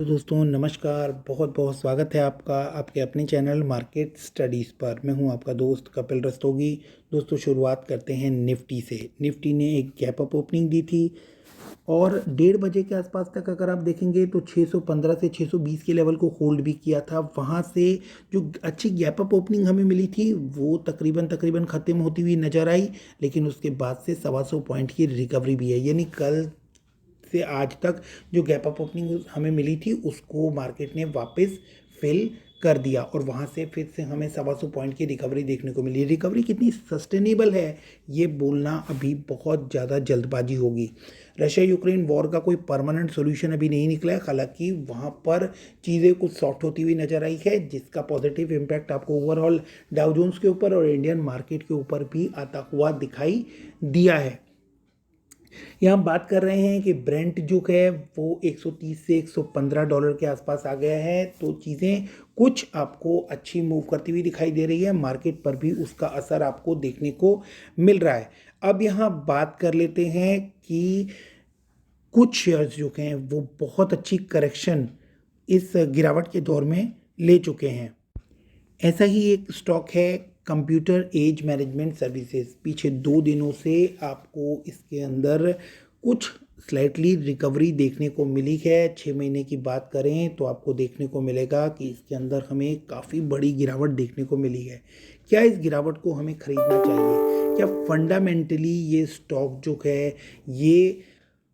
तो दोस्तों नमस्कार। बहुत बहुत स्वागत है आपका आपके अपने चैनल मार्केट स्टडीज़ पर। मैं हूं आपका दोस्त कपिल रस्तोगी। दोस्तों शुरुआत करते हैं निफ्टी से। निफ्टी ने एक गैप अप ओपनिंग दी थी और 1:30 बजे के आसपास तक अगर आप देखेंगे तो 615 से 620 के लेवल को होल्ड भी किया था। वहां से जो अच्छी गैप अप ओपनिंग हमें मिली थी वो तकरीबन तकरीबन ख़त्म होती हुई नज़र आई, लेकिन उसके बाद से 125 पॉइंट की रिकवरी भी है। यानी कल से आज तक जो गैप अप ओपनिंग हमें मिली थी उसको मार्केट ने वापस फिल कर दिया और वहाँ से फिर से हमें 125 पॉइंट की रिकवरी देखने को मिली। रिकवरी कितनी सस्टेनेबल है ये बोलना अभी बहुत ज़्यादा जल्दबाजी होगी। रशिया यूक्रेन वॉर का कोई परमानेंट सोल्यूशन अभी नहीं निकला है, हालांकि वहाँ पर चीज़ें कुछ सॉफ्ट होती हुई नजर आई है, जिसका पॉजिटिव इम्पैक्ट आपको ओवरऑल डाउ जोन्स के ऊपर और इंडियन मार्केट के ऊपर भी आता हुआ दिखाई दिया है। यहाँ हम बात कर रहे हैं कि ब्रेंट जो है वो 130 से $115 के आसपास आ गया है, तो चीज़ें कुछ आपको अच्छी मूव करती हुई दिखाई दे रही है। मार्केट पर भी उसका असर आपको देखने को मिल रहा है। अब यहाँ बात कर लेते हैं कि कुछ शेयर्स जो हैं वो बहुत अच्छी करेक्शन इस गिरावट के दौर में ले चुके हैं। ऐसा ही एक स्टॉक है कंप्यूटर एज मैनेजमेंट सर्विसेज। पीछे 2 दिनों से आपको इसके अंदर कुछ स्लाइटली रिकवरी देखने को मिली है। 6 महीने की बात करें तो आपको देखने को मिलेगा कि इसके अंदर हमें काफ़ी बड़ी गिरावट देखने को मिली है। क्या इस गिरावट को हमें खरीदना चाहिए? क्या फंडामेंटली ये स्टॉक जो है ये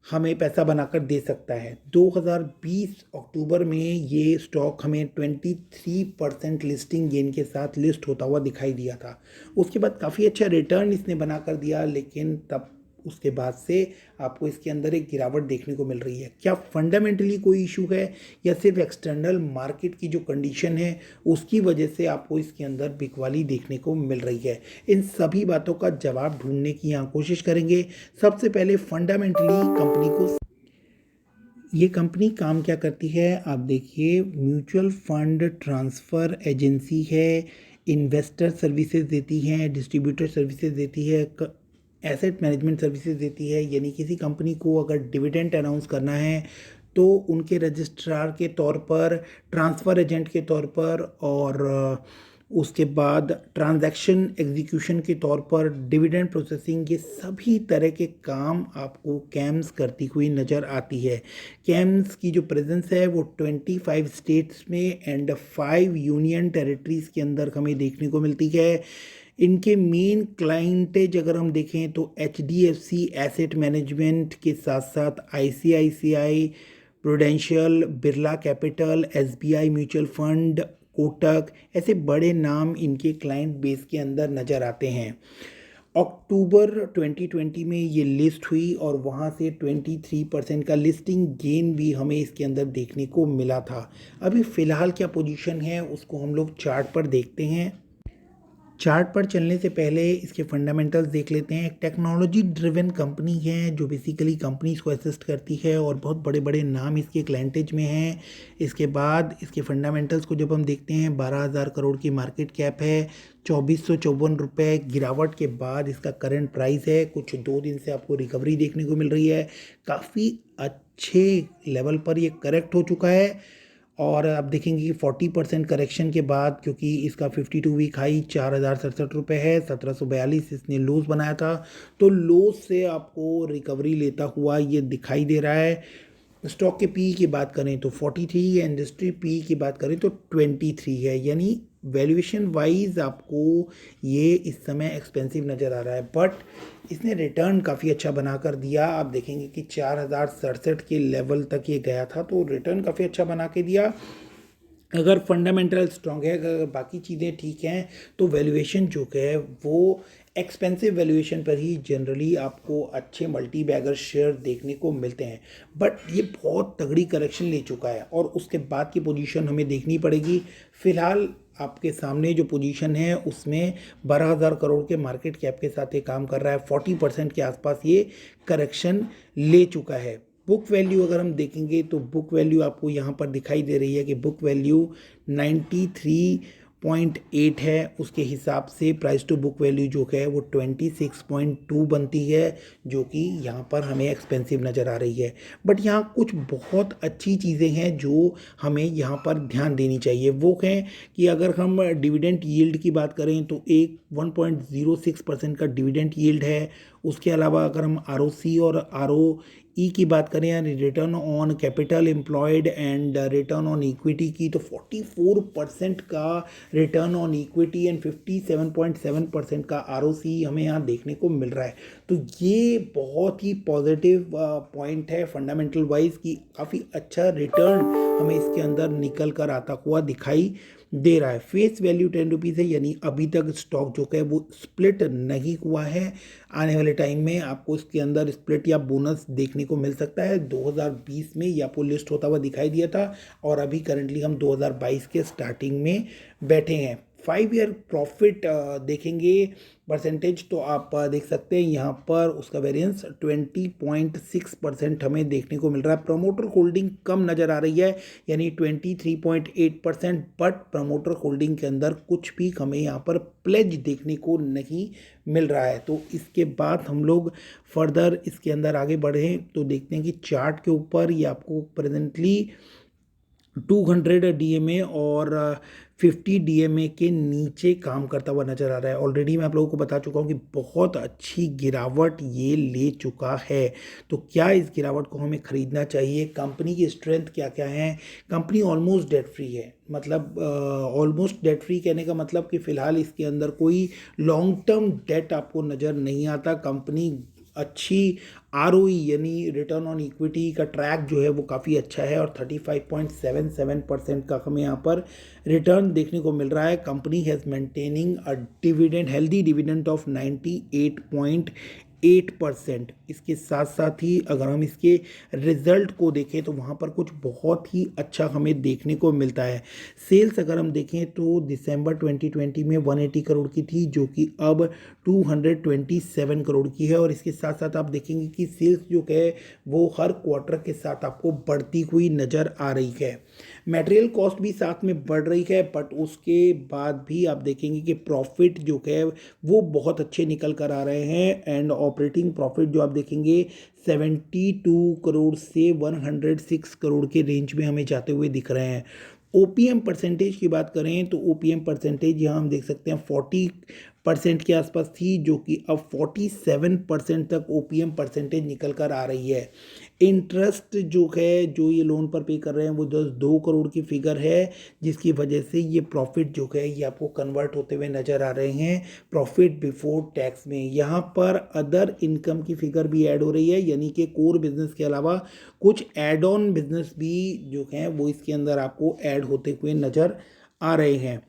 हमें पैसा बनाकर दे सकता है? 2020 अक्टूबर में ये स्टॉक हमें 23% लिस्टिंग गेन के साथ लिस्ट होता हुआ दिखाई दिया था। उसके बाद काफ़ी अच्छा रिटर्न इसने बनाकर दिया, लेकिन तब उसके बाद से आपको इसके अंदर एक गिरावट देखने को मिल रही है। क्या फंडामेंटली कोई इशू है या सिर्फ एक्सटर्नल मार्केट की जो कंडीशन है उसकी वजह से आपको इसके अंदर बिकवाली देखने को मिल रही है? इन सभी बातों का जवाब ढूंढने की यहाँ कोशिश करेंगे। सबसे पहले फंडामेंटली कंपनी को, ये कंपनी काम क्या करती है आप देखिए। म्यूचुअल फंड ट्रांसफ़र एजेंसी है, इन्वेस्टर सर्विसेज देती हैं, डिस्ट्रीब्यूटर सर्विसेज देती है, एसेट मैनेजमेंट सर्विसेज देती है। यानी किसी कंपनी को अगर डिविडेंड अनाउंस करना है तो उनके रजिस्ट्रार के तौर पर, ट्रांसफ़र एजेंट के तौर पर और उसके बाद ट्रांजैक्शन एग्जीक्यूशन के तौर पर डिविडेंड प्रोसेसिंग, ये सभी तरह के काम आपको कैम्स करती हुई नज़र आती है। कैम्स की जो प्रेजेंस है वो 25 स्टेट्स में एंड 5 यूनियन टेरिटरीज़ के अंदर हमें देखने को मिलती है। इनके मेन क्लाइंटेज अगर हम देखें तो HDFC एसेट मैनेजमेंट के साथ साथ ICICI prudential, Birla capital, SBI mutual fund, Kotak, ऐसे बड़े नाम इनके क्लाइंट बेस के अंदर नज़र आते हैं। अक्टूबर 2020 में ये लिस्ट हुई और वहाँ से 23% का लिस्टिंग गेन भी हमें इसके अंदर देखने को मिला था। अभी फ़िलहाल क्या पोजीशन है उसको हम लोग चार्ट पर देखते हैं। चार्ट पर चलने से पहले इसके फंडामेंटल्स देख लेते हैं। एक टेक्नोलॉजी ड्रिवन कंपनी है जो बेसिकली कंपनीज को असिस्ट करती है और बहुत बड़े बड़े नाम इसके क्लाइंटेज में हैं। इसके बाद इसके फंडामेंटल्स को जब हम देखते हैं, 12,000 करोड़ की मार्केट कैप है, 2454 रुपये गिरावट के बाद इसका करंट प्राइस है। कुछ 2 दिन से आपको रिकवरी देखने को मिल रही है, काफ़ी अच्छे लेवल पर ये करेक्ट हो चुका है। और आप देखेंगे कि 40% करेक्शन के बाद, क्योंकि इसका 52 वीक हाई 4,067 रुपये है, 1742 इसने लोज बनाया था, तो लोज से आपको रिकवरी लेता हुआ ये दिखाई दे रहा है। स्टॉक के पी की बात करें तो 43 है, इंडस्ट्री पी की बात करें तो 23 है। यानी वैल्यूएशन वाइज आपको ये इस समय एक्सपेंसिव नज़र आ रहा है, बट इसने रिटर्न काफ़ी अच्छा बनाकर दिया। आप देखेंगे कि 4,067 के लेवल तक ये गया था, तो रिटर्न काफ़ी अच्छा बना के दिया। अगर फंडामेंटल स्ट्रांग है, अगर बाकी चीज़ें ठीक हैं, तो वैल्यूएशन जो है वो एक्सपेंसिव वैल्यूएशन पर ही जनरली आपको अच्छे मल्टी बैगर शेयर देखने को मिलते हैं। बट ये बहुत तगड़ी करेक्शन ले चुका है और उसके बाद की पोजीशन हमें देखनी पड़ेगी। फिलहाल आपके सामने जो पोजीशन है उसमें 12,000 करोड़ के मार्केट कैप के साथ ये काम कर रहा है। 40% के आसपास ये करेक्शन ले चुका है। बुक वैल्यू अगर हम देखेंगे तो बुक वैल्यू आपको यहाँ पर दिखाई दे रही है कि बुक वैल्यू 93 0.8 है, उसके हिसाब से प्राइस टू बुक वैल्यू जो है वो 26.2 बनती है, जो कि यहाँ पर हमें एक्सपेंसिव नज़र आ रही है। बट यहाँ कुछ बहुत अच्छी चीज़ें हैं जो हमें यहाँ पर ध्यान देनी चाहिए। वो है कि अगर हम डिविडेंड यील्ड की बात करें तो एक 1.06% का डिविडेंड यील्ड है। उसके अलावा अगर हम आरओसी और आरओई की बात करें यानी return on capital employed and return on equity की, तो 44% का रिटर्न ऑन इक्विटी एंड 57.7% का आरओसी हमें यहाँ देखने को मिल रहा है। तो ये बहुत ही पॉजिटिव पॉइंट है फंडामेंटल वाइज कि काफ़ी अच्छा रिटर्न हमें इसके अंदर निकल कर आता हुआ दिखाई दे रहा है। फेस वैल्यू 10 रुपीज़ है, यानी अभी तक स्टॉक जो है वो स्प्लिट नहीं हुआ है। आने वाले टाइम में आपको इसके अंदर स्प्लिट या बोनस देखने को मिल सकता है। 2020 में ये आपको लिस्ट होता हुआ दिखाई दिया था और अभी करंटली हम 2022 के स्टार्टिंग में बैठे हैं। 5 ईयर प्रॉफिट देखेंगे परसेंटेज, तो आप देख सकते हैं यहाँ पर उसका वेरिएंस 20.6% हमें देखने को मिल रहा है। प्रमोटर होल्डिंग कम नज़र आ रही है, यानी 23.8%, बट प्रमोटर होल्डिंग के अंदर कुछ भी हमें यहाँ पर प्लेज देखने को नहीं मिल रहा है। तो इसके बाद हम लोग फर्दर इसके अंदर आगे बढ़ें तो देखते हैं कि चार्ट के ऊपर ये आपको प्रेजेंटली 200 डीएमए और 50 डीएमए के नीचे काम करता हुआ नजर आ रहा है। ऑलरेडी मैं आप लोगों को बता चुका हूँ कि बहुत अच्छी गिरावट ये ले चुका है। तो क्या इस गिरावट को हमें खरीदना चाहिए? कंपनी की स्ट्रेंथ क्या क्या है? कंपनी ऑलमोस्ट डेट फ्री है, मतलब ऑलमोस्ट डेट फ्री कहने का मतलब कि फ़िलहाल इसके अंदर कोई लॉन्ग टर्म डेट आपको नज़र नहीं आता। कंपनी अच्छी आरओई यानी रिटर्न ऑन इक्विटी का ट्रैक जो है वो काफ़ी अच्छा है और 35.77% का हमें यहाँ पर रिटर्न देखने को मिल रहा है। Company has maintaining a dividend healthy dividend of 98.8%। इसके साथ साथ ही अगर हम इसके रिजल्ट को देखें तो वहाँ पर कुछ बहुत ही अच्छा हमें देखने को मिलता है। सेल्स अगर हम देखें तो दिसंबर 2020 में 180 करोड़ की थी, जो कि अब 227 करोड़ की है। और इसके साथ साथ आप देखेंगे कि सेल्स जो है वो हर क्वार्टर के साथ आपको बढ़ती हुई नज़र आ रही है। मटेरियल कॉस्ट भी साथ में बढ़ रही है, बट उसके बाद भी आप देखेंगे कि प्रॉफिट जो है वो बहुत अच्छे निकल कर आ रहे हैं। एंड ऑपरेटिंग प्रॉफिट जो आप देखेंगे 72 करोड़ से 106 करोड़ के रेंज में हमें जाते हुए दिख रहे हैं। ओपीएम परसेंटेज की बात करें तो ओपीएम परसेंटेज यहाँ हम देख सकते हैं 40% के आसपास थी, जो कि अब 47% तक ओपीएम परसेंटेज निकल कर आ रही है। इंटरेस्ट जो है जो ये लोन पर पे कर रहे हैं वो 2 करोड़ की फिगर है, जिसकी वजह से ये प्रॉफिट जो है ये आपको कन्वर्ट होते हुए नज़र आ रहे हैं प्रॉफिट बिफोर टैक्स में। यहाँ पर अदर इनकम की फिगर भी ऐड हो रही है, यानी कि कोर बिजनेस के अलावा कुछ एड ऑन बिजनेस भी जो हैं वो इसके अंदर आपको ऐड होते हुए नज़र आ रहे हैं।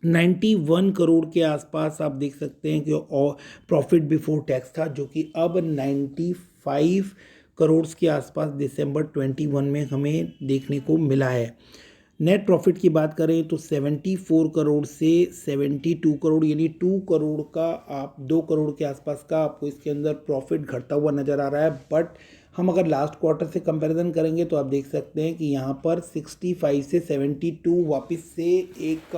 91 करोड़ के आसपास आप देख सकते हैं कि प्रॉफिट बिफोर टैक्स था, जो कि अब 95 करोड़ के आसपास दिसंबर 21 में हमें देखने को मिला है। नेट प्रॉफिट की बात करें तो 74 करोड़ से 72 करोड़, यानी 2 करोड़ का आप 2 करोड़ के आसपास का आपको इसके अंदर प्रॉफिट घटता हुआ नज़र आ रहा है। बट हम अगर लास्ट क्वार्टर से कंपैरिजन करेंगे तो आप देख सकते हैं कि यहाँ पर 65 से 72 वापस से एक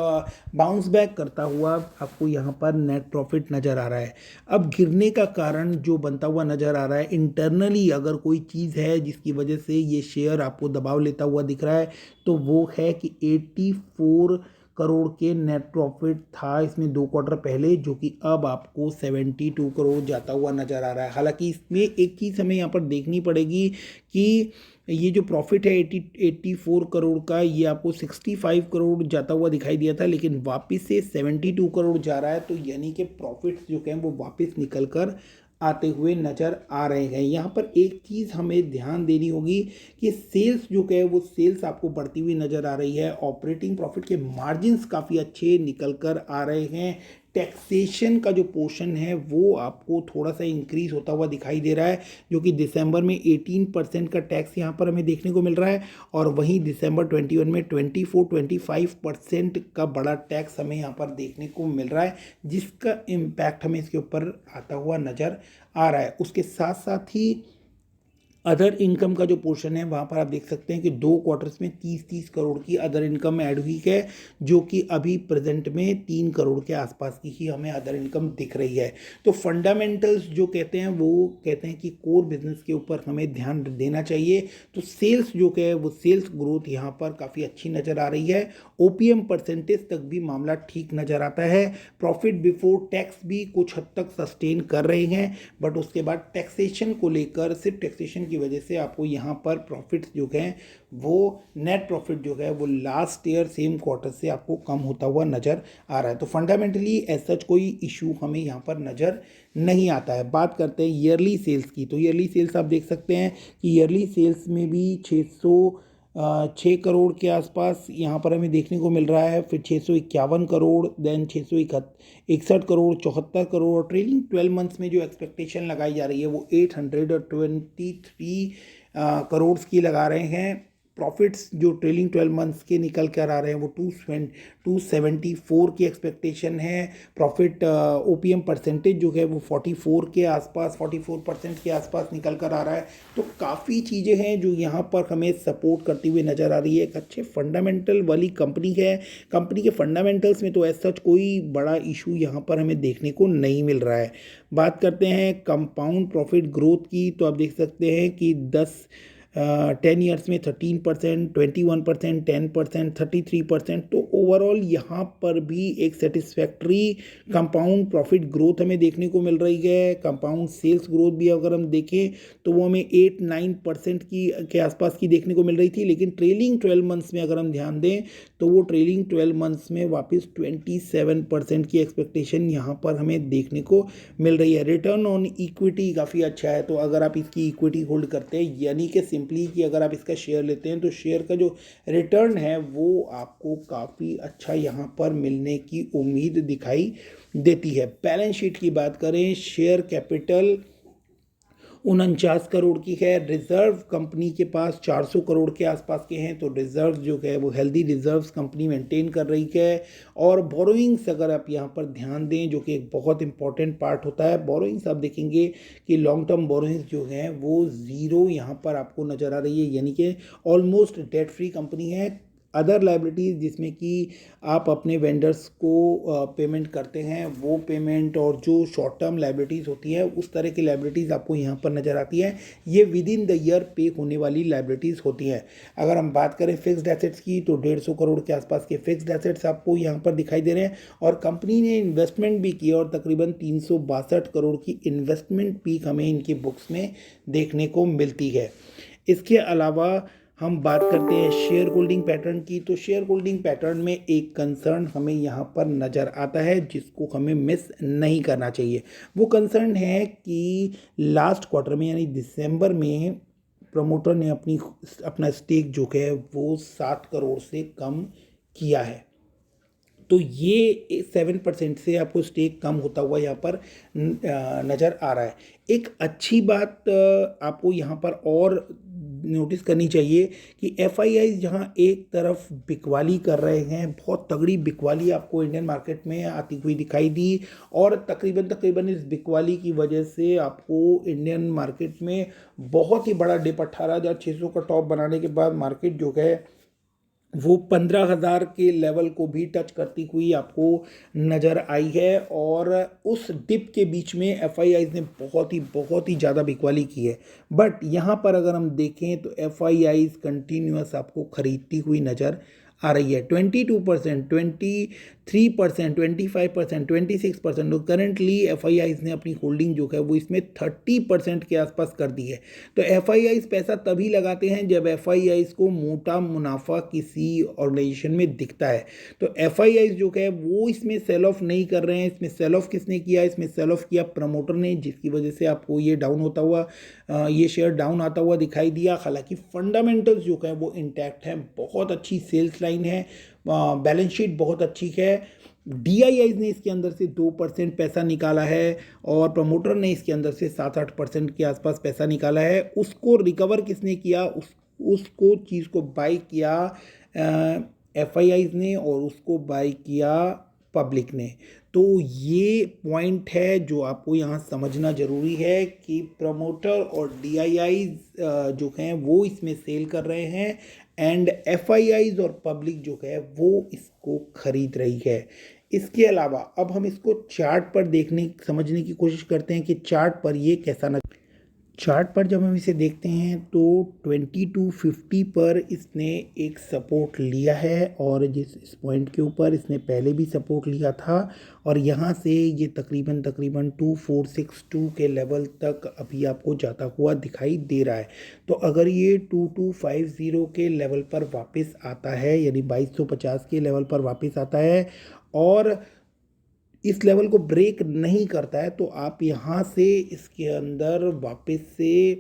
बाउंस बैक करता हुआ आपको यहाँ पर नेट प्रॉफिट नज़र आ रहा है। अब गिरने का कारण जो बनता हुआ नज़र आ रहा है, इंटरनली अगर कोई चीज़ है जिसकी वजह से ये शेयर आपको दबाव लेता हुआ दिख रहा है, तो वो है कि 84 करोड़ के नेट प्रॉफिट था इसमें 2 क्वार्टर पहले, जो कि अब आपको 72 करोड़ जाता हुआ नज़र आ रहा है। हालांकि इसमें एक चीज़ हमें यहाँ पर देखनी पड़ेगी कि ये जो प्रॉफिट है 84 करोड़ का, ये आपको 65 करोड़ जाता हुआ दिखाई दिया था, लेकिन वापस से 72 करोड़ जा रहा है। तो यानी कि प्रॉफिट्स जो हैं वो वापस निकल कर आते हुए नज़र आ रहे हैं। यहाँ पर एक चीज़ हमें ध्यान देनी होगी कि सेल्स जो है वो सेल्स आपको बढ़ती हुई नज़र आ रही है। ऑपरेटिंग प्रॉफिट के मार्जिन्स काफ़ी अच्छे निकल कर आ रहे हैं। टैक्सेशन का जो पोर्शन है वो आपको थोड़ा सा इंक्रीज होता हुआ दिखाई दे रहा है, जो कि दिसंबर में 18% का टैक्स यहाँ पर हमें देखने को मिल रहा है, और वहीं दिसंबर 21 में 24-25% का बड़ा टैक्स हमें यहाँ पर देखने को मिल रहा है, जिसका इम्पैक्ट हमें इसके ऊपर आता हुआ नज़र आ रहा है। उसके साथ साथ ही अदर इनकम का जो पोर्शन है वहाँ पर आप देख सकते हैं कि 2 क्वार्टर्स में 30-30 करोड़ की अदर इनकम ऐड हुई है, जो कि अभी प्रेजेंट में 3 करोड़ के आसपास की ही हमें अदर इनकम दिख रही है। तो फंडामेंटल्स जो कहते हैं वो कहते हैं कि कोर बिजनेस के ऊपर हमें ध्यान देना चाहिए। तो सेल्स जो है वो सेल्स ग्रोथ यहाँ पर काफ़ी अच्छी नज़र आ रही है। ओपीएम परसेंटेज तक भी मामला ठीक नज़र आता है। प्रॉफिट बिफोर टैक्स भी कुछ हद तक सस्टेन कर रहे हैं, बट उसके बाद टैक्सेशन को लेकर सिर्फ टैक्सेशन की वजह से आपको यहाँ पर प्रॉफिट्स जो हैं वो नेट प्रॉफिट जो है वो लास्ट ईयर सेम क्वार्टर से आपको कम होता हुआ नज़र आ रहा है। तो फंडामेंटली एज सच कोई इशू हमें यहाँ पर नज़र नहीं आता है। बात करते हैं ईयरली सेल्स की, तो ईयरली सेल्स आप देख सकते हैं कि ईयरली सेल्स में भी 606 करोड़ के आसपास यहाँ पर हमें देखने को मिल रहा है। फिर 651 करोड़, देन 661 करोड़, 74 करोड़, और ट्रेलिंग 12 मंथ्स में जो एक्सपेक्टेशन लगाई जा रही है वो 823 करोड़ की लगा रहे हैं। प्रॉफिट्स जो ट्रेलिंग 12 मंथ्स के निकल कर आ रहे हैं वो 274 की एक्सपेक्टेशन है। प्रॉफिट ओपीएम परसेंटेज जो है वो 44 के आसपास 44% के आसपास निकल कर आ रहा है। तो काफ़ी चीज़ें हैं जो यहाँ पर हमें सपोर्ट करती हुई नज़र आ रही है। एक अच्छे फंडामेंटल वाली कंपनी है। कंपनी के फंडामेंटल्स में तो एज सच कोई बड़ा इशू यहाँ पर हमें देखने को नहीं मिल रहा है। बात करते हैं कंपाउंड प्रॉफिट ग्रोथ की, तो आप देख सकते हैं कि 10 ईयर्स में 13%, 21%, 10%, 33%। तो ओवरऑल यहाँ पर भी एक सेटिस्फैक्ट्री कंपाउंड प्रॉफिट ग्रोथ हमें देखने को मिल रही है। कंपाउंड सेल्स ग्रोथ भी अगर हम देखें तो वो हमें 8-9% की के आसपास की देखने को मिल रही थी, लेकिन ट्रेलिंग 12 मंथ्स में अगर हम ध्यान दें तो वो ट्रेलिंग 12 मंथ्स में वापस 27% की एक्सपेक्टेशन यहाँ पर हमें देखने को मिल रही है। रिटर्न ऑन इक्विटी काफ़ी अच्छा है। तो अगर आप इसकी इक्विटी होल्ड करते हैं, यानी कि सिंपली कि अगर आप इसका शेयर लेते हैं तो शेयर का जो रिटर्न है वो आपको काफ़ी अच्छा यहाँ पर मिलने की उम्मीद दिखाई देती है। बैलेंस शीट की बात करें, शेयर कैपिटल 49 करोड़ की है। रिजर्व कंपनी के पास 400 करोड़ के आसपास के हैं। तो रिजर्व जो है वो हेल्दी रिजर्व्स कंपनी मेंटेन कर रही है। और बोरोइंग्स अगर आप यहाँ पर ध्यान दें, जो कि एक बहुत इंपॉर्टेंट पार्ट होता है, बोरोइंग्स आप देखेंगे कि लॉन्ग टर्म बोरोइंग्स जो हैं वो ज़ीरो यहाँ पर आपको नज़र आ रही है, यानी कि ऑलमोस्ट डेट फ्री कंपनी है। अदर लाइबिलिटीज़ जिसमें कि आप अपने वेंडर्स को पेमेंट करते हैं, वो पेमेंट और जो शॉर्ट टर्म लाइबिलिटीज़ होती है उस तरह की लाइबिलिटीज़ आपको यहाँ पर नज़र आती है। ये विद इन द ईयर पे होने वाली लाइबिलिटीज़ होती हैं। अगर हम बात करें फिक्स्ड एसेट्स की तो 150 करोड़ के आसपास के फिक्स्ड एसेट्स आपको यहाँ पर दिखाई दे रहे हैं। और कंपनी ने इन्वेस्टमेंट भी की और तकरीबन 362 करोड़ की इन्वेस्टमेंट पीक हमें इनकी बुक्स में देखने को मिलती है। इसके अलावा हम बात करते हैं शेयर होल्डिंग पैटर्न की, तो शेयर होल्डिंग पैटर्न में एक कंसर्न हमें यहाँ पर नज़र आता है जिसको हमें मिस नहीं करना चाहिए। वो कंसर्न है कि लास्ट क्वार्टर में यानी दिसंबर में प्रमोटर ने अपना स्टेक जो है वो 7 करोड़ से कम किया है। तो ये 7% से आपको स्टेक कम होता हुआ यहाँ पर नज़र आ रहा है। एक अच्छी बात आपको यहाँ पर और नोटिस करनी चाहिए कि एफआईआई जहाँ एक तरफ बिकवाली कर रहे हैं, बहुत तगड़ी बिकवाली आपको इंडियन मार्केट में आती हुई दिखाई दी, और तकरीबन इस बिकवाली की वजह से आपको इंडियन मार्केट में बहुत ही बड़ा डिप 18,600 का टॉप बनाने के बाद मार्केट जो है वो 15,000 के लेवल को भी टच करती हुई आपको नज़र आई है। और उस डिप के बीच में एफआईआईज़ ने बहुत ही ज़्यादा बिकवाली की है। बट यहाँ पर अगर हम देखें तो एफआईआईज़ कंटिन्यूअस आपको खरीदती हुई नज़र आ रही है। 22%, 23%, 25%, 26%। तो करंटली एफआईआईज़ ने अपनी होल्डिंग जो है वो इसमें 30% के आसपास कर दी है। तो एफआईआईज़ पैसा तभी लगाते हैं जब एफआईआईज़ को मोटा मुनाफा किसी ऑर्गेनाइजेशन में दिखता है। तो एफआईआईज़ जो है वो इसमें सेल ऑफ नहीं कर रहे हैं। इसमें सेल ऑफ किसने किया? इसमें सेल ऑफ किया प्रमोटर ने, जिसकी वजह से आपको ये डाउन होता हुआ ये शेयर डाउन आता हुआ दिखाई दिया। हालांकि फंडामेंटल्स जो है वो इंटैक्ट हैं, बहुत अच्छी सेल्स लाइन है, बैलेंस शीट बहुत अच्छी है। डीआईआईज ने इसके अंदर से 2% पैसा निकाला है और प्रमोटर ने इसके अंदर से 7-8% के आसपास पैसा निकाला है। उसको रिकवर किसने किया? उसको चीज़ को बाई किया एफआईआईज ने, और उसको बाई किया पब्लिक ने। तो ये पॉइंट है जो आपको यहाँ समझना ज़रूरी है कि प्रमोटर और डीआईआई जो हैं वो इसमें सेल कर रहे हैं एंड एफआईआईज और पब्लिक जो है वो इसको खरीद रही है। इसके अलावा अब हम इसको चार्ट पर देखने समझने की कोशिश करते हैं कि चार्ट पर ये कैसा नजर। चार्ट पर जब हम इसे देखते हैं तो 2250 पर इसने एक सपोर्ट लिया है और जिस इस पॉइंट के ऊपर इसने पहले भी सपोर्ट लिया था और यहाँ से ये तकरीबन 2462 के लेवल तक अभी आपको जाता हुआ दिखाई दे रहा है। तो अगर ये 2250 के लेवल पर वापस आता है यानी 2250 के लेवल पर वापस आता है और इस लेवल को ब्रेक नहीं करता है तो आप यहाँ से इसके अंदर वापस से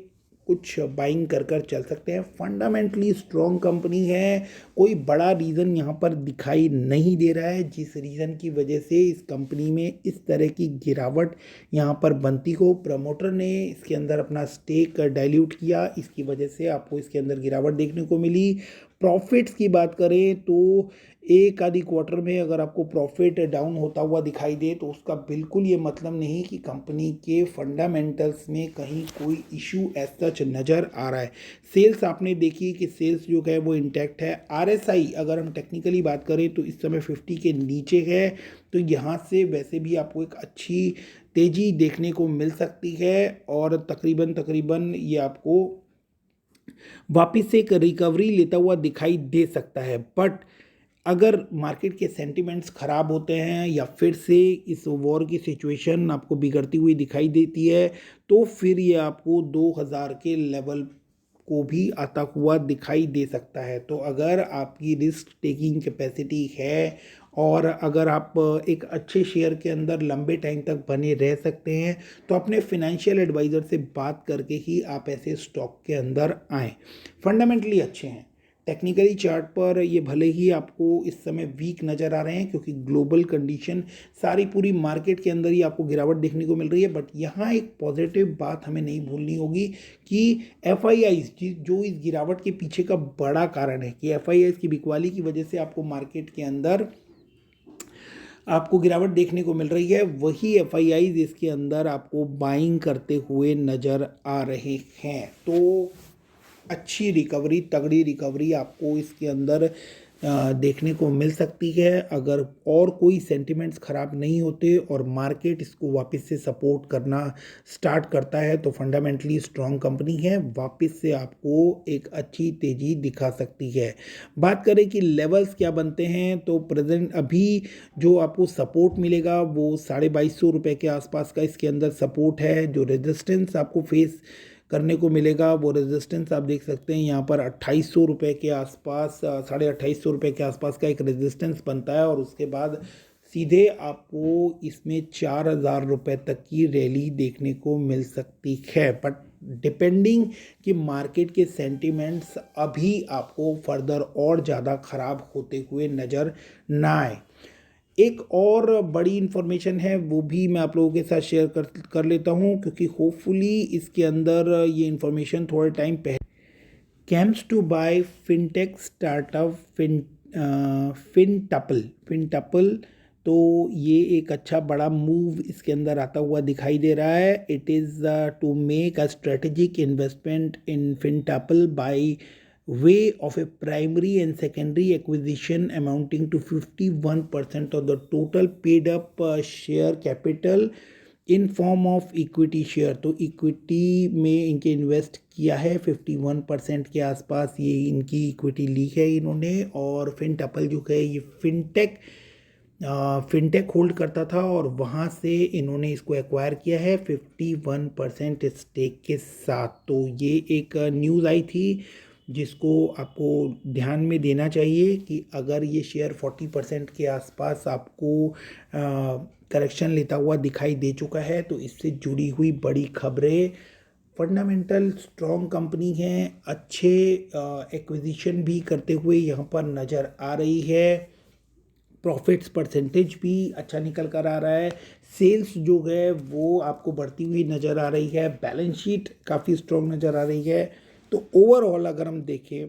कुछ बाइंग कर चल सकते हैं। फंडामेंटली स्ट्रॉन्ग कंपनी है, कोई बड़ा रीज़न यहाँ पर दिखाई नहीं दे रहा है जिस रीज़न की वजह से इस कंपनी में इस तरह की गिरावट यहाँ पर बनती हो। प्रमोटर ने इसके अंदर अपना स्टेक डाइल्यूट किया, इसकी वजह से आपको इसके अंदर गिरावट देखने को मिली। प्रॉफिट्स की बात करें तो एक आधी क्वार्टर में अगर आपको प्रॉफिट डाउन होता हुआ दिखाई दे तो उसका बिल्कुल ये मतलब नहीं कि कंपनी के फंडामेंटल्स में कहीं कोई इशू एज सच नज़र आ रहा है। सेल्स आपने देखी कि सेल्स जो है वो इंटैक्ट है। आरएसआई अगर हम टेक्निकली बात करें तो इस समय 50 के नीचे है, तो यहाँ से वैसे भी आपको एक अच्छी तेज़ी देखने को मिल सकती है और तकरीबन ये आपको वापस से एक रिकवरी लेता हुआ दिखाई दे सकता है। बट अगर मार्केट के सेंटिमेंट्स ख़राब होते हैं या फिर से इस वॉर की सिचुएशन आपको बिगड़ती हुई दिखाई देती है तो फिर ये आपको 2000 के लेवल को भी आता हुआ दिखाई दे सकता है। तो अगर आपकी रिस्क टेकिंग कैपेसिटी है और अगर आप एक अच्छे शेयर के अंदर लंबे टाइम तक बने रह सकते हैं तो अपने फिनेंशियल एडवाइज़र से बात करके ही आप ऐसे स्टॉक के अंदर आएँ। फंडामेंटली अच्छे हैं। टेक्निकली चार्ट पर ये भले ही आपको इस समय वीक नज़र आ रहे हैं क्योंकि ग्लोबल कंडीशन सारी पूरी मार्केट के अंदर ही आपको गिरावट देखने को मिल रही है, बट यहाँ एक पॉजिटिव बात हमें नहीं भूलनी होगी कि एफआईआईज जो इस गिरावट के पीछे का बड़ा कारण है कि एफआईआईज की बिकवाली की वजह से आपको मार्केट के अंदर आपको गिरावट देखने को मिल रही है, वही एफआईआईज इसके अंदर आपको बाइंग करते हुए नज़र आ रहे हैं। तो अच्छी रिकवरी, तगड़ी रिकवरी आपको इसके अंदर देखने को मिल सकती है अगर और कोई सेंटिमेंट्स ख़राब नहीं होते और मार्केट इसको वापस से सपोर्ट करना स्टार्ट करता है तो फंडामेंटली स्ट्रॉन्ग कंपनी है, वापस से आपको एक अच्छी तेज़ी दिखा सकती है। बात करें कि लेवल्स क्या बनते हैं तो प्रेजेंट अभी जो आपको सपोर्ट मिलेगा वो 2250 रुपये के आसपास का इसके अंदर सपोर्ट है। जो रेजिस्टेंस आपको फेस करने को मिलेगा वो रेजिस्टेंस आप देख सकते हैं यहाँ पर 2800 रुपये के आसपास, 2850 रुपये के आसपास का एक रेजिस्टेंस बनता है और उसके बाद सीधे आपको इसमें 4000 रुपये तक की रैली देखने को मिल सकती है। बट डिपेंडिंग कि मार्केट के सेंटिमेंट्स अभी आपको फर्दर और ज़्यादा ख़राब होते हुए नज़र ना आए। एक और बड़ी इन्फॉर्मेशन है वो भी मैं आप लोगों के साथ शेयर कर लेता हूँ क्योंकि होपफुली इसके अंदर ये इन्फॉर्मेशन थोड़े टाइम पहले comes to by fintech startup फिनटपल। तो ये एक अच्छा बड़ा मूव इसके अंदर आता हुआ दिखाई दे रहा है। It is to make a strategic investment in फिनटपल by way of a primary and secondary acquisition amounting to 51% of the total paid up share capital in form of equity share। तो इक्विटी में इनके invest किया है 51% के आसपास, ये इनकी इक्विटी ली है इन्होंने। और फिनटपल जो है ये फिनटेक होल्ड करता था और वहाँ से इन्होंने इसको एक्वायर किया है 51% स्टेक के साथ। तो ये एक न्यूज़ आई थी जिसको आपको ध्यान में देना चाहिए कि अगर ये शेयर 40% के आसपास आपको करेक्शन लेता हुआ दिखाई दे चुका है तो इससे जुड़ी हुई बड़ी खबरें, फंडामेंटल स्ट्रॉन्ग कंपनी है, अच्छे एक्विजिशन भी करते हुए यहाँ पर नज़र आ रही है। प्रॉफिट्स परसेंटेज भी अच्छा निकल कर आ रहा है। सेल्स जो है वो आपको बढ़ती हुई नज़र आ रही है। बैलेंस शीट काफ़ी स्ट्रॉन्ग नज़र आ रही है। तो ओवरऑल अगर हम देखें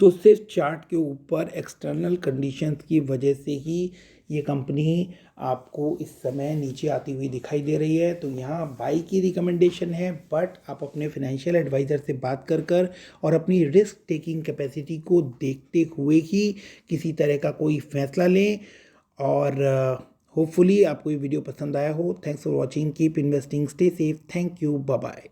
तो सिर्फ चार्ट के ऊपर एक्सटर्नल कंडीशंस की वजह से ही ये कंपनी आपको इस समय नीचे आती हुई दिखाई दे रही है। तो यहाँ बाई की रिकमेंडेशन है, बट आप अपने फाइनेंशियल एडवाइज़र से बात कर और अपनी रिस्क टेकिंग कैपेसिटी को देखते हुए ही किसी तरह का कोई फैसला लें। और होपफुली आपको ये वीडियो पसंद आया हो। Thanks for watching, keep investing, stay safe, thank you, bye bye.